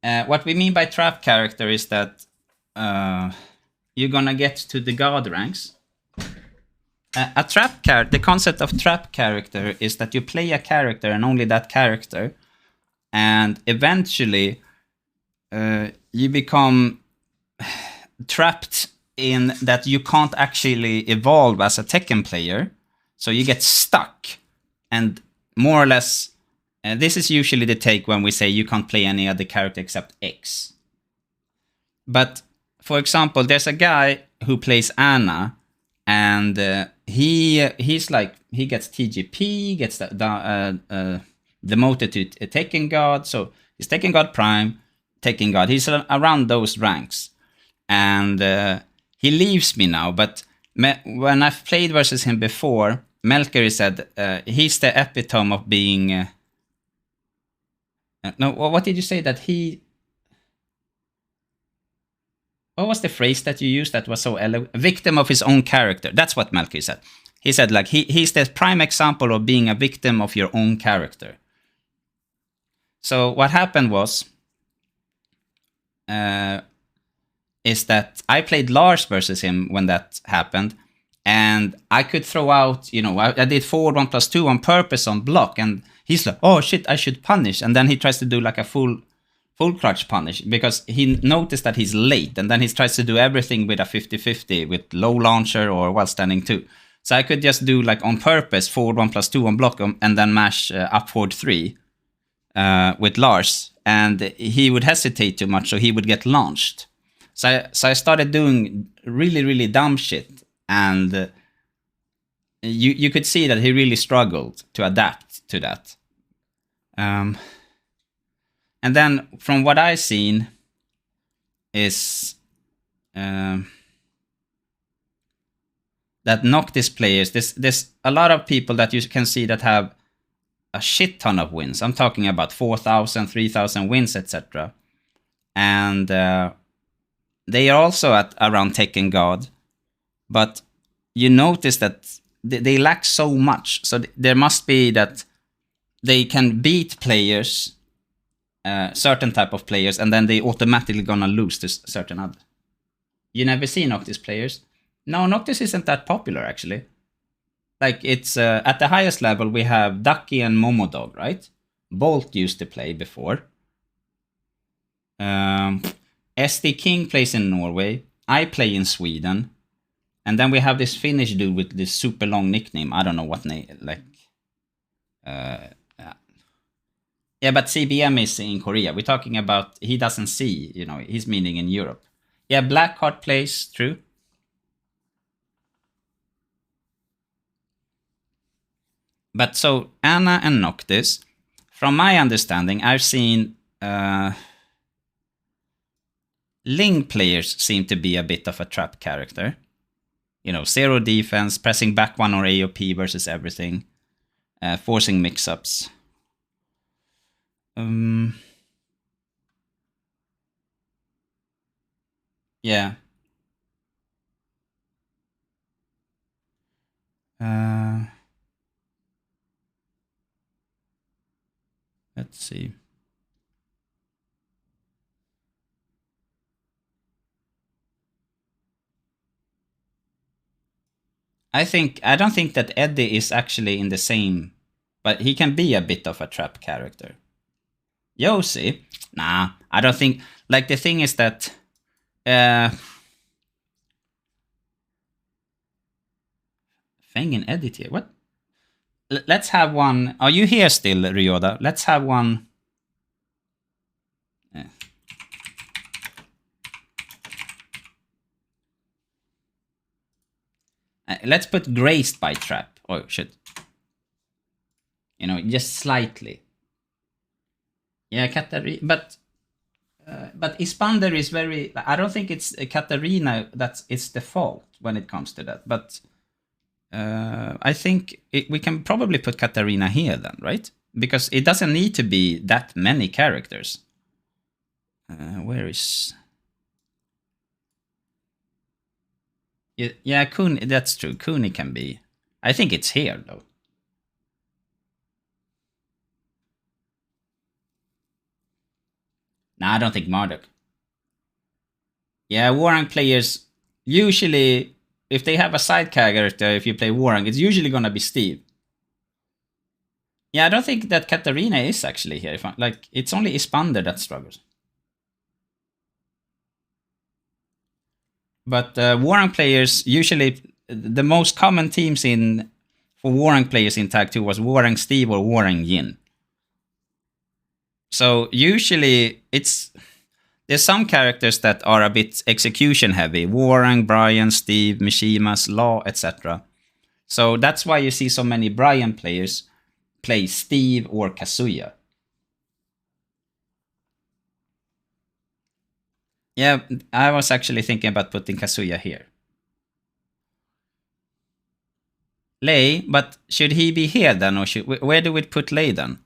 What we mean by trap character is that you're gonna get to the god ranks. A trap character. The concept of trap character is that you play a character and only that character, and eventually you become trapped in that you can't actually evolve as a Tekken player, so you get stuck, and more or less, this is usually the take when we say you can't play any other character except X. But for example, there's a guy who plays Anna, and he's like he gets TGP, gets demoted to a Tekken God, so he's Tekken God Prime, Tekken God. He's around those ranks, and he leaves me now. But when I've played versus him before, Melker said he's the epitome of being. No, what did you say that he? What was the phrase that you used that was so victim of his own character? That's what Melker said. He said like he's the prime example of being a victim of your own character. So what happened was is that I played Lars versus him when that happened, and I could throw out, I did forward 1+2 on purpose on block, and he's like, oh shit, I should punish, and then he tries to do like a full clutch punish because he noticed that he's late, and then he tries to do everything with a 50-50 with low launcher or while standing 2. So I could just do like on purpose forward 1+2 on block and then mash up forward 3 with Lars, and he would hesitate too much, so he would get launched. So I started doing really, really dumb shit, and you could see that he really struggled to adapt to that. And then from what I've seen is that Noctis players, there's a lot of people that you can see that have a shit ton of wins. I'm talking about 4,000, 3,000 wins, etc. And they are also at around Tekken God, but you notice that they lack so much. So there must be that they can beat players, certain type of players, and then they automatically gonna lose to certain other. You never see Noctis players? No, Noctis isn't that popular actually. Like it's at the highest level we have Ducky and Momodog, right? Bolt used to play before. SD King plays in Norway. I play in Sweden. And then we have this Finnish dude with this super long nickname. I don't know what name, like. Yeah, but CBM is in Korea. We're talking about he doesn't see, he's meaning in Europe. Yeah, Blackheart plays, true. But so Anna and Noctis, from my understanding, I've seen Ling players seem to be a bit of a trap character. Zero defense, pressing back one or AOP versus everything, forcing mix-ups. Yeah. Let's see. I don't think that Eddie is actually in the same, but he can be a bit of a trap character. Yossi? Nah, I don't think. Like the thing is that Feng and Edit here. What? Let's have one. Are you here still, Ryoda? Let's have one. Let's put graced by trap. Oh shit. Just slightly. Yeah, Katarina, but Ispander is very. I don't think it's Katarina that's its default when it comes to that. But I think we can probably put Katarina here then, right? Because it doesn't need to be that many characters. Where is? Yeah, Kuni. That's true. Kuni can be. I think it's here though. Nah, I don't think Marduk. Yeah, Warang players usually, if they have a side character, if you play Warang, it's usually gonna be Steve. Yeah, I don't think that Katarina is actually here. Like, it's only Ispander that struggles. But Warang players usually, the most common teams for Warang players in Tag 2 was Warang Steve or Warang Yin. So usually there's some characters that are a bit execution heavy. Warang, Brian, Steve, Mishimas, Law, etc. So that's why you see so many Brian players play Steve or Kazuya. Yeah, I was actually thinking about putting Kazuya here. Lei, but should he be here then, or where do we put Lei then?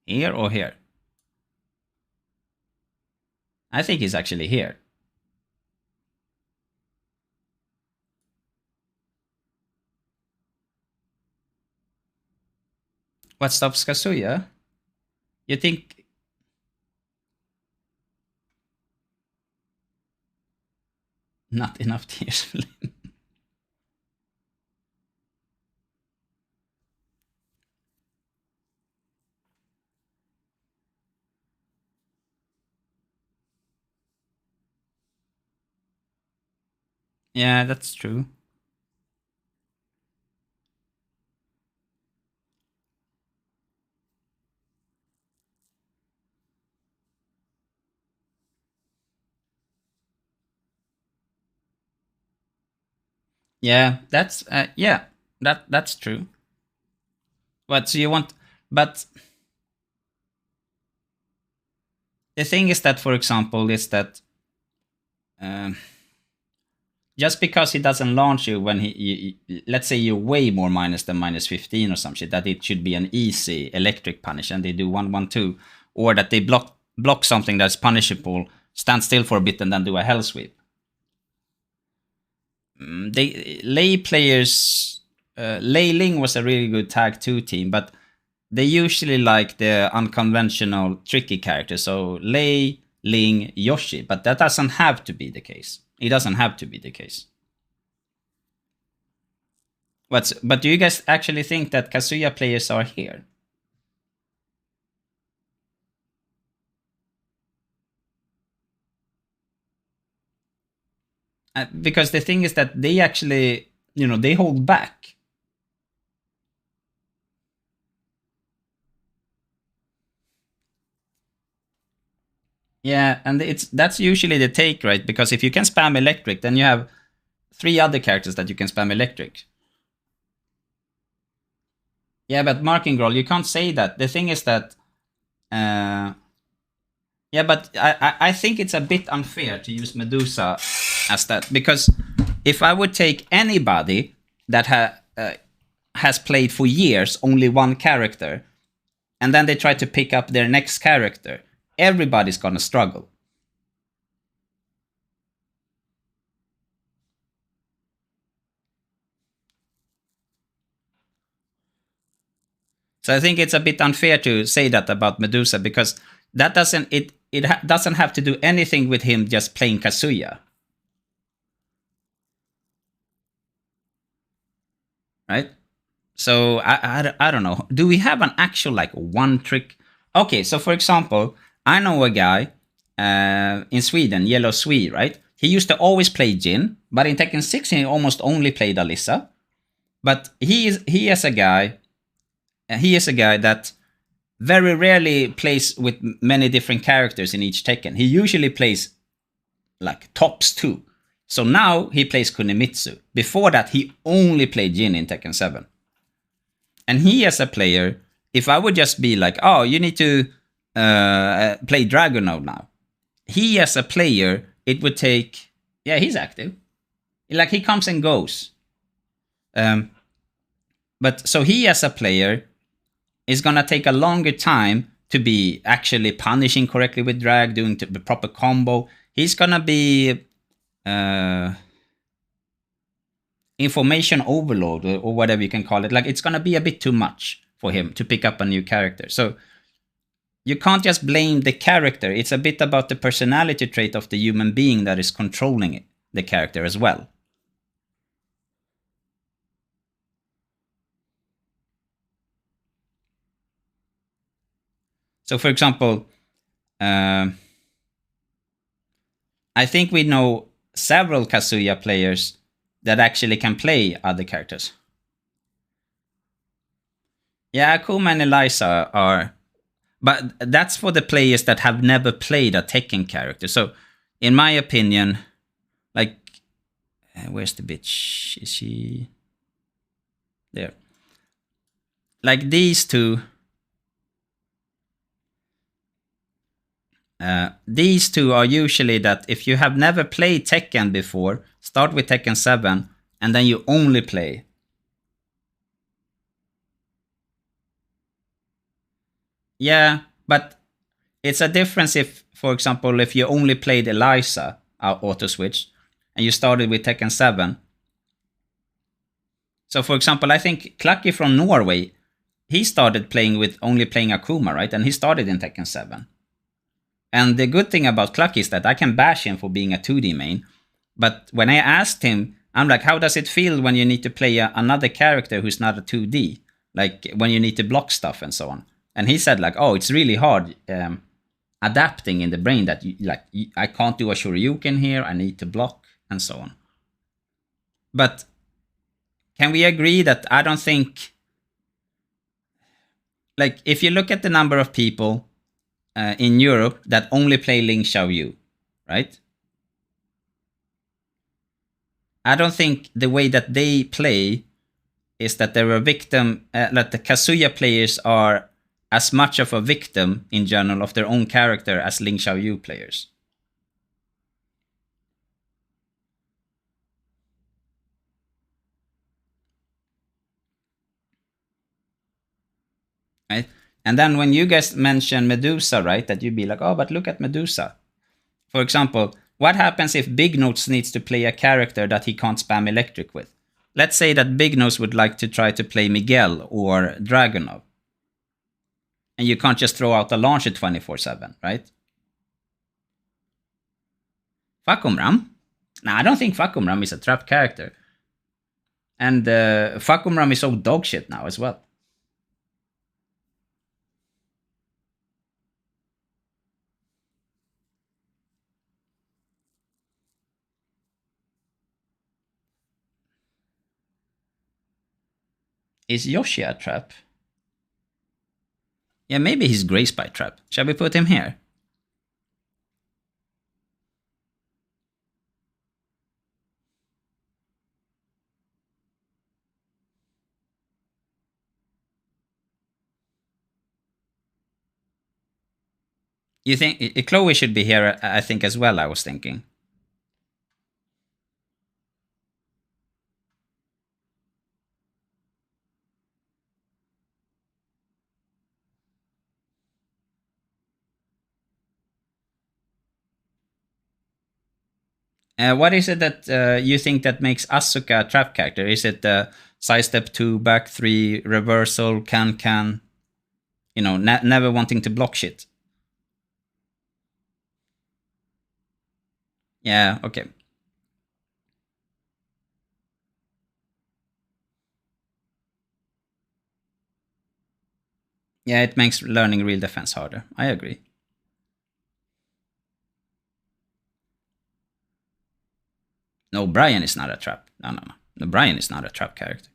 Here or here? I think he's actually here. What stops Kazuya? You think? Not enough tears. Yeah, that's true. Yeah, that's true. But so you want, but the thing is that, for example, is that um, just because he doesn't launch you when let's say you're way more minus than minus 15 or some shit, that it should be an easy electric punish and they do 1-1-2, or that they block something that's punishable, stand still for a bit and then do a hell sweep. Lei players, Lei Ling was a really good tag 2 team, but they usually like the unconventional tricky characters. So Lei, Ling, Yoshi, but that doesn't have to be the case. It doesn't have to be the case. But do you guys actually think that Kazuya players are here? Because the thing is that they actually, they hold back. Yeah, and that's usually the take, right? Because if you can spam electric, then you have 3 other characters that you can spam electric. Yeah, but Marking Groll, you can't say that. The thing is that, yeah, but I think it's a bit unfair to use Medusa as that, because if I would take anybody that has played for years only one character, and then they try to pick up their next character, everybody's gonna struggle. So I think it's a bit unfair to say that about Medusa, because that doesn't doesn't have to do anything with him just playing Kazuya, right? So I don't know. Do we have an actual like one trick? Okay, so for example, I know a guy in Sweden, Yellow Swede, right? He used to always play Jin, but in Tekken 6 he almost only played Alyssa. But he is a guy that very rarely plays with many different characters in each Tekken. He usually plays like tops 2. So now he plays Kunimitsu. Before that, he only played Jin in Tekken 7. And he, as a player, if I would just be like, oh, you need to play Dragunov now. He, as a player, it would take... Yeah, he's active. Like, he comes and goes. But so he, as a player, is going to take a longer time to be actually punishing correctly with drag, doing the proper combo. He's going to be information overload, or whatever you can call it. Like, it's going to be a bit too much for him to pick up a new character. So you can't just blame the character. It's a bit about the personality trait of the human being that is controlling it, the character as well. So, for example, I think we know several Kazuya players that actually can play other characters. Yeah, Akuma and Eliza are, but that's for the players that have never played a Tekken character. So, in my opinion, like, where's the bitch? Is she there? Like these two. These two are usually that if you have never played Tekken before, start with Tekken 7, and then you only play. Yeah, but it's a difference if, for example, if you only played Eliza auto switch, and you started with Tekken 7. So, for example, I think Clucky from Norway, he started playing with only playing Akuma, right? And he started in Tekken 7. And the good thing about Clucky is that I can bash him for being a 2D main. But when I asked him, I'm like, how does it feel when you need to play another character who's not a 2D? Like when you need to block stuff and so on. And he said like, oh, it's really hard adapting in the brain that I can't do a Shoryuken here. I need to block and so on. But can we agree that I don't think, like if you look at the number of people in Europe that only play Ling Xiaoyu, right? I don't think the way that they play is that they're a victim, that the Kazuya players are as much of a victim in general of their own character as Ling Xiaoyu players. Right? And then when you guys mention Medusa, right, that you'd be like, oh, but look at Medusa. For example, what happens if Big Notes needs to play a character that he can't spam electric with? Let's say that Big Nose would like to try to play Miguel or Dragunov. And you can't just throw out a launcher 24/7, right? Fakumram? No, I don't think Fakumram is a trap character. And Fakumram is so dogshit now as well. Is Yoshi a trap? Yeah, maybe he's Grey Spy trap. Shall we put him here? You think Chloe should be here, I think, as well, I was thinking. What is it that you think that makes Asuka a trap character? Is it the side step 2, back 3, reversal, can, you know, never wanting to block shit? Yeah, okay. Yeah, it makes learning real defense harder. I agree. No, Brian is not a trap. No. No, Brian is not a trap character.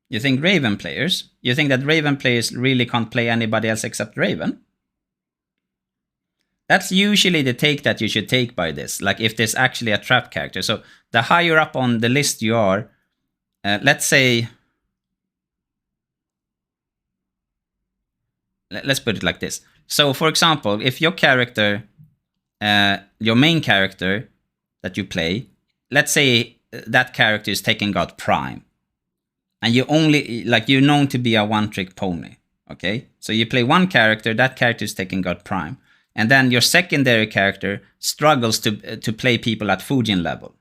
You think Raven players? You think that Raven players really can't play anybody else except Raven? That's usually the take that you should take by this. Like if there's actually a trap character. So the higher up on the list you are, let's say, let's put it like this. So for example, if your character, your main character that you play, let's say that character is Tekken God Prime. And you only, like, you're known to be a one-trick pony, okay? So you play one character, that character is Tekken God Prime. And then your secondary character struggles to play people at Fujin level.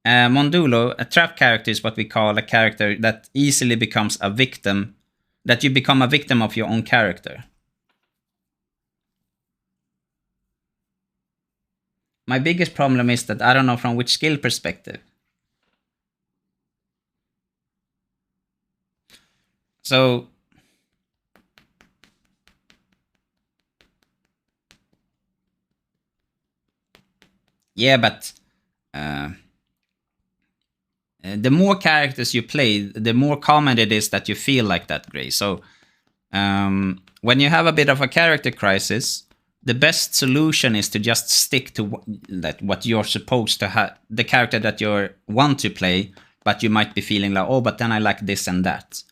Mondulo, a trap character, is what we call a character that easily becomes a victim, that you become a victim of your own character. My biggest problem is that I don't know from which skill perspective. So, yeah, but the more characters you play, the more common it is that you feel like that, Gray. So, when you have a bit of a character crisis, the best solution is to just stick to what you're supposed to have, the character that you want to play, but you might be feeling like, oh, but then I like this and that.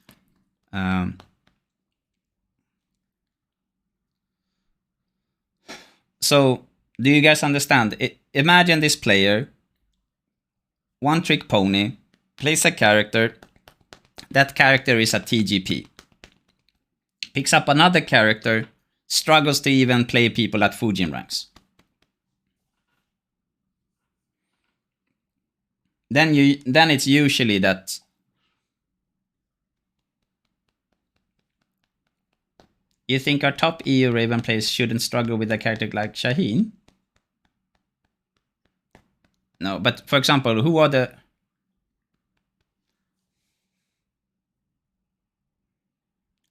So, do you guys understand? Imagine this player, one trick pony, plays a character. That character is a TGP. Picks up another character, struggles to even play people at Fujin ranks. Then it's usually that you think our top EU Raven players shouldn't struggle with a character like Shaheen? No, but for example, who are the...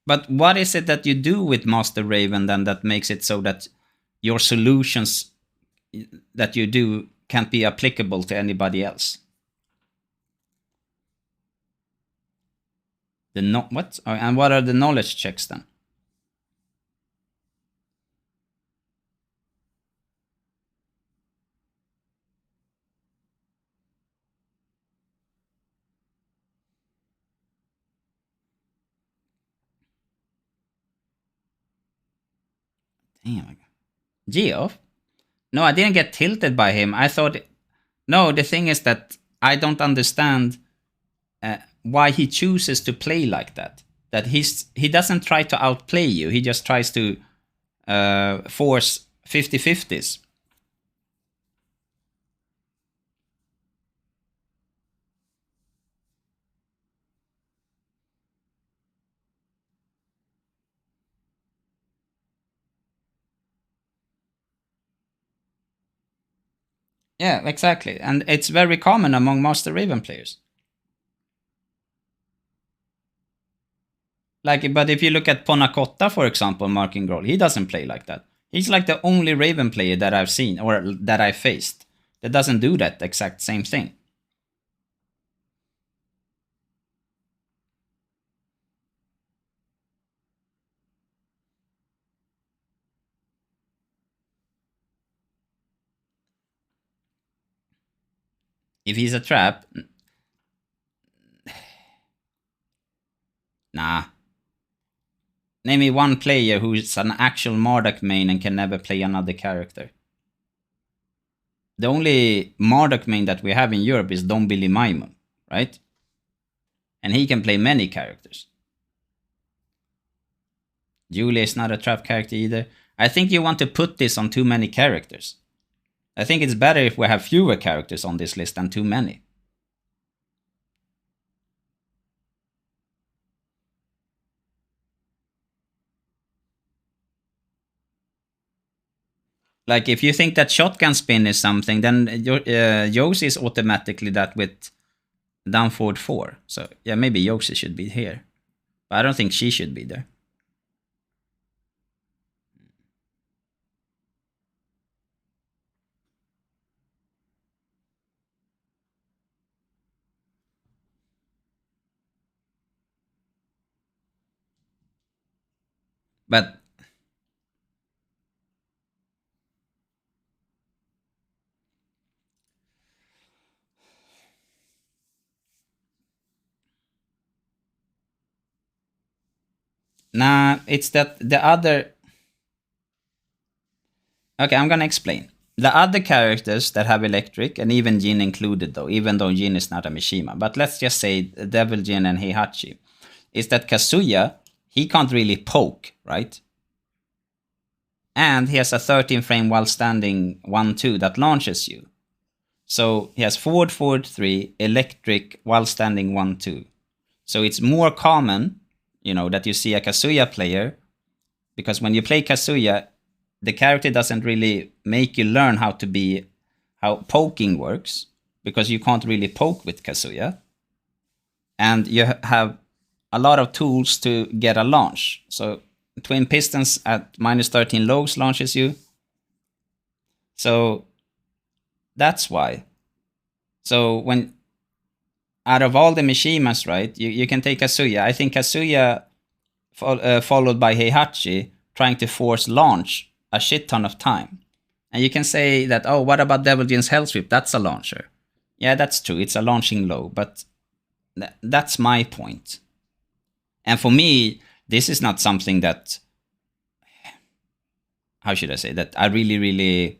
But what is it that you do with Master Raven then that makes it so that your solutions that you do can't be applicable to anybody else? What? And what are the knowledge checks then? Damn. Geoff? No, I didn't get tilted by him. I thought... No, the thing is that I don't understand why he chooses to play like that. That he doesn't try to outplay you. He just tries to force 50-50s. Yeah, exactly. And it's very common among Master Raven players. Like, but if you look at Ponacotta, for example, Marking Groll, he doesn't play like that. He's like the only Raven player that I've seen, or that I've faced, that doesn't do that exact same thing. If he's a trap... Nah. Name me one player who's an actual Marduk main and can never play another character. The only Marduk main that we have in Europe is Don Billy Maimun, right? And he can play many characters. Julia is not a trap character either. I think you want to put this on too many characters. I think it's better if we have fewer characters on this list than too many. Like, if you think that shotgun spin is something, then Yoshi is automatically that with down forward 4. So, yeah, maybe Yoshi should be here. But I don't think she should be there. But nah, it's that the other... Okay, I'm gonna explain. The other characters that have electric, and even Jin included though, even though Jin is not a Mishima, but let's just say Devil Jin and Heihachi, is that Kazuya, he can't really poke, right? And he has a 13 frame while standing 1-2 that launches you. So he has forward, forward 3, electric, while standing 1, 2. So it's more common, that you see a Kazuya player, because when you play Kazuya, the character doesn't really make you learn how poking works, because you can't really poke with Kazuya. And you have a lot of tools to get a launch. So twin pistons at -13 lows launches you. So that's why. So when out of all the Mishimas, right, you can take Kazuya. I think Kazuya followed by Heihachi trying to force launch a shit ton of time. And you can say that, oh, what about Devil Jin's Hellsweep? That's a launcher. Yeah, that's true. It's a launching low, but that's my point. And for me, this is not something that, how should I say, that I really, really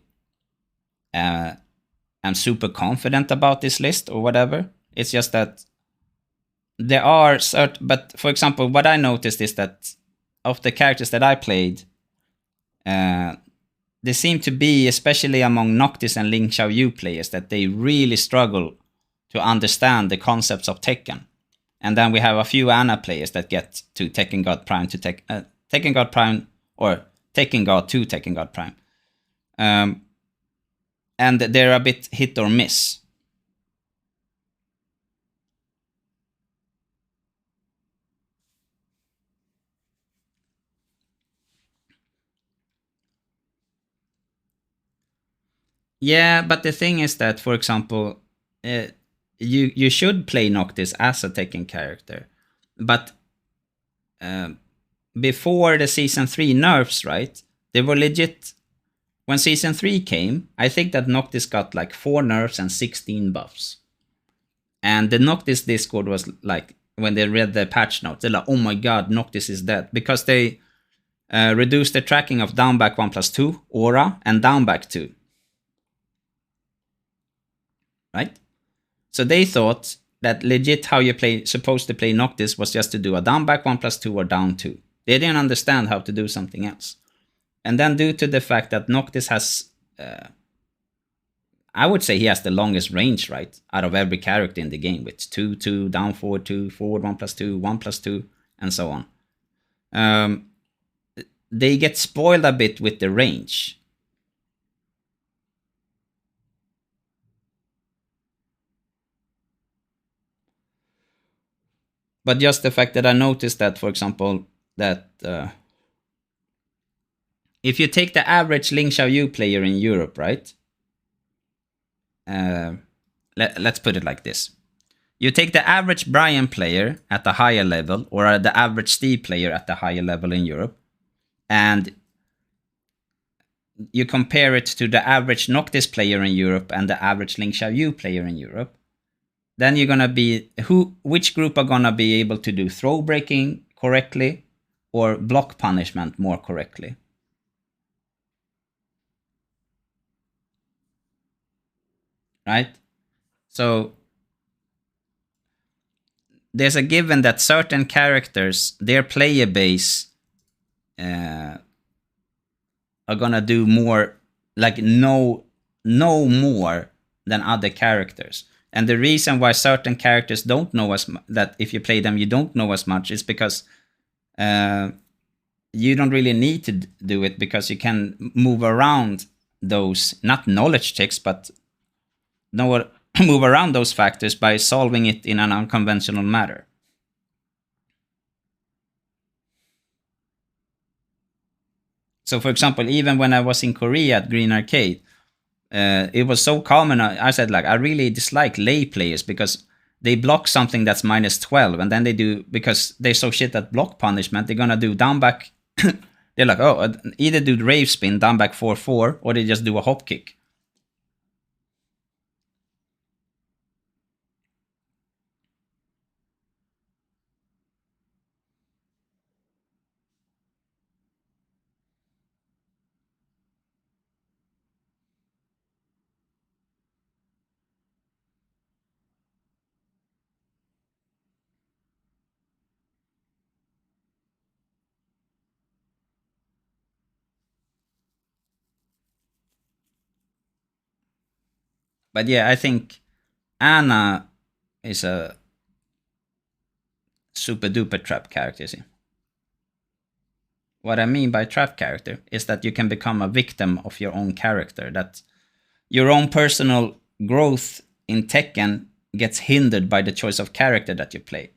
am super confident about this list or whatever. It's just that there are certain, but for example, what I noticed is that of the characters that I played, there seem to be, especially among Noctis and Ling Xiaoyu players, that they really struggle to understand the concepts of Tekken. And then we have a few Ana players that get to Tekken God Prime to Tekken God Prime, or Tekken God to Tekken God Prime. And they're a bit hit or miss. Yeah, but the thing is that, for example, you should play Noctis as a Tekken character, but before the Season 3 nerfs, right, they were legit. When Season 3 came, I think that Noctis got like 4 nerfs and 16 buffs. And the Noctis Discord was like, when they read the patch notes, they're like, oh my god, Noctis is dead. Because they reduced the tracking of down back 1+2, aura, and down back 2. Right? So they thought that legit how you supposed to play Noctis was just to do a down back 1+2 or down 2. They didn't understand how to do something else. And then due to the fact that Noctis has, I would say he has the longest range, right, out of every character in the game, with 2, 2, down forward 2, forward 1+2, 1+2, and so on. They get spoiled a bit with the range. But just the fact that I noticed that, for example, that if you take the average Ling Xiaoyu player in Europe, right? Let's put it like this. You take the average Brian player at the higher level, or the average Steve player at the higher level in Europe, and you compare it to the average Noctis player in Europe and the average Ling Xiaoyu player in Europe, then you're gonna be which group are gonna be able to do throw breaking correctly or block punishment more correctly? Right? So there's a given that certain characters, their player base are gonna do more, like know more than other characters. And the reason why certain characters don't know that if you play them you don't know as much is because you don't really need to do it, because you can move around those, not knowledge checks, but move around those factors by solving it in an unconventional manner. So, for example, even when I was in Korea at Green Arcade, it was so common. I said, like, I really dislike lay players because they block something that's -12, and then they do, because they're so shit at block punishment, they're gonna do down back. They're like, oh, either do rave spin, down back 4-4, or they just do a hop kick. But yeah, I think Anna is a super duper trap character. See? What I mean by trap character is that you can become a victim of your own character. That your own personal growth in Tekken gets hindered by the choice of character that you play.